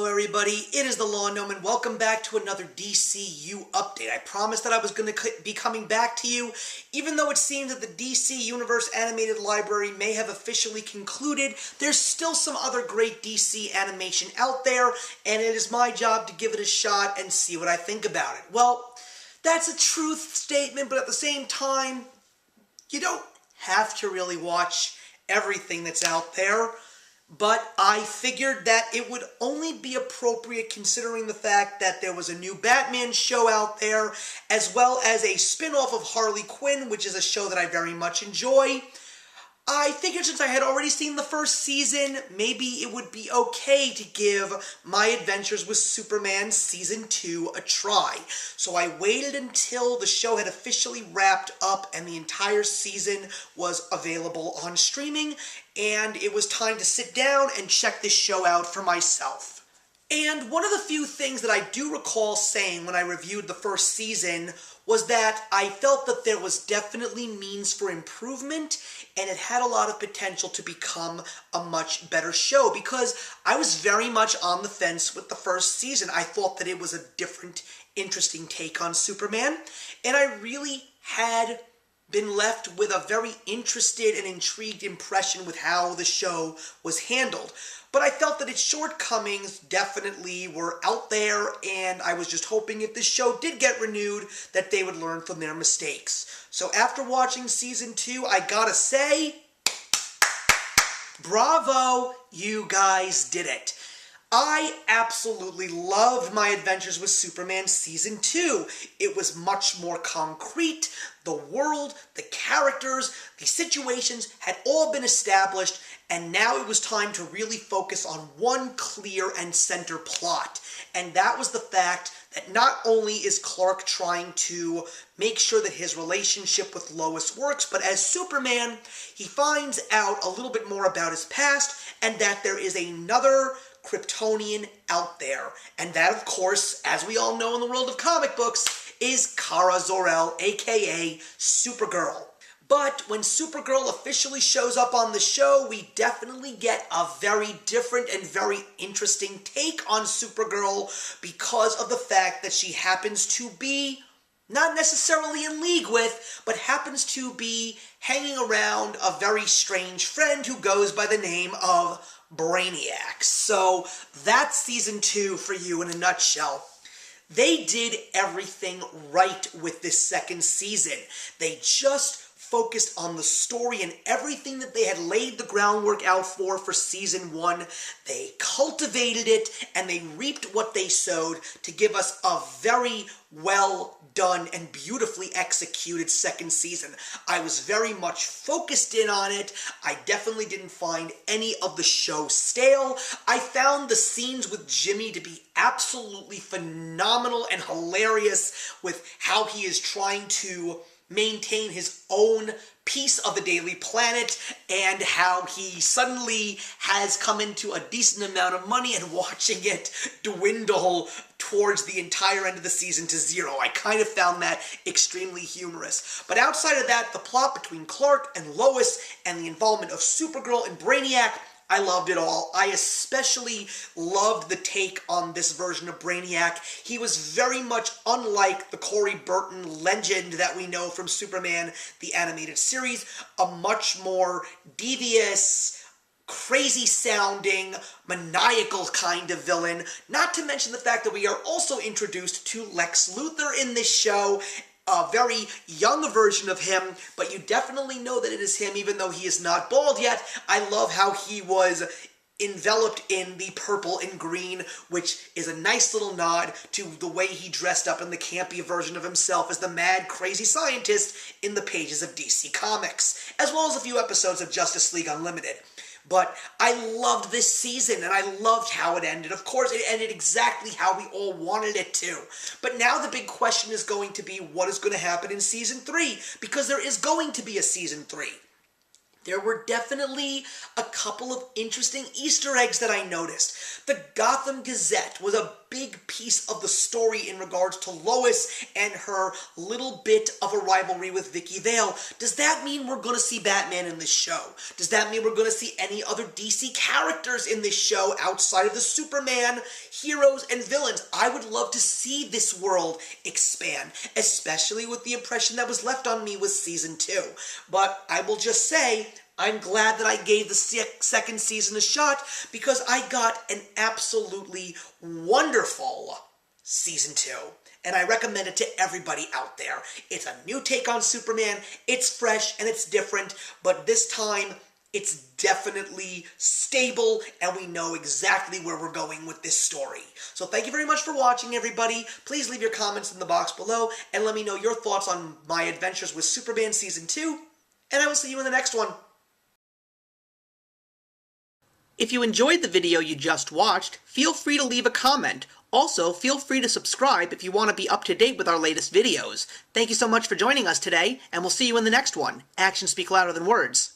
Hello everybody, it is the Law Gnome and welcome back to another DCU update. I promised that I was going to be coming back to you, even though it seems that the DC Universe Animated Library may have officially concluded. There's still some other great DC animation out there, and it is my job to give it a shot and see what I think about it. Well, that's a truth statement, but at the same time, you don't have to really watch everything that's out there. But I figured that it would only be appropriate considering the fact that there was a new Batman show out there, as well as a spin-off of Harley Quinn, which is a show that I very much enjoy. I figured since I had already seen the first season, maybe it would be okay to give My Adventures with Superman Season 2 a try. So I waited until the show had officially wrapped up and the entire season was available on streaming, and it was time to sit down and check this show out for myself. And one of the few things that I do recall saying when I reviewed the first season was that I felt that there was definitely means for improvement, and it had a lot of potential to become a much better show, because I was very much on the fence with the first season. I thought that it was a different, interesting take on Superman, and I really had been left with a very interested and intrigued impression with how the show was handled. But I felt that its shortcomings definitely were out there, and I was just hoping if this show did get renewed, that they would learn from their mistakes. So after watching Season 2, I gotta say, bravo, you guys did it. I absolutely loved My Adventures with Superman Season 2. It was much more concrete. The world, the characters, the situations had all been established, and now it was time to really focus on one clear and center plot. And that was the fact that not only is Clark trying to make sure that his relationship with Lois works, but as Superman, he finds out a little bit more about his past, and that there is another Kryptonian out there. And that, of course, as we all know in the world of comic books, is Kara Zor-El, aka Supergirl. But when Supergirl officially shows up on the show, we definitely get a very different and very interesting take on Supergirl because of the fact that she happens to be not necessarily in league with, but happens to be hanging around a very strange friend who goes by the name of Brainiac. So that's Season 2 for you in a nutshell. They did everything right with this second season. They just focused on the story and everything that they had laid the groundwork out for Season 1. They cultivated it, and they reaped what they sowed to give us a very well done and beautifully executed second season. I was very much focused in on it. I definitely didn't find any of the show stale. I found the scenes with Jimmy to be absolutely phenomenal and hilarious with how he is trying to maintain his own piece of the Daily Planet, and how he suddenly has come into a decent amount of money and watching it dwindle towards the entire end of the season to zero. I kind of found that extremely humorous. But outside of that, the plot between Clark and Lois and the involvement of Supergirl and Brainiac, I loved it all. I especially loved the take on this version of Brainiac. He was very much unlike the Corey Burton legend that we know from Superman, the animated series, a much more devious, crazy-sounding, maniacal kind of villain, not to mention the fact that we are also introduced to Lex Luthor in this show, a very young version of him, but you definitely know that it is him even though he is not bald yet. I love how he was enveloped in the purple and green, which is a nice little nod to the way he dressed up in the campy version of himself as the mad, crazy scientist in the pages of DC Comics, as well as a few episodes of Justice League Unlimited. But I loved this season, and I loved how it ended. Of course, it ended exactly how we all wanted it to. But now the big question is going to be what is going to happen in Season 3, because there is going to be a Season 3. There were definitely a couple of interesting Easter eggs that I noticed. The Gotham Gazette was a big piece of the story in regards to Lois and her little bit of a rivalry with Vicky Vale. Does that mean we're going to see Batman in this show? Does that mean we're going to see any other DC characters in this show outside of the Superman heroes and villains? I would love to see this world expand, especially with the impression that was left on me with Season 2. But I will just say, I'm glad that I gave the second season a shot because I got an absolutely wonderful Season 2. And I recommend it to everybody out there. It's a new take on Superman, it's fresh and it's different, but this time it's definitely stable and we know exactly where we're going with this story. So thank you very much for watching, everybody. Please leave your comments in the box below and let me know your thoughts on my adventures with Superman Season 2, and I will see you in the next one. If you enjoyed the video you just watched, feel free to leave a comment. Also, feel free to subscribe if you want to be up to date with our latest videos. Thank you so much for joining us today, and we'll see you in the next one. Actions speak louder than words.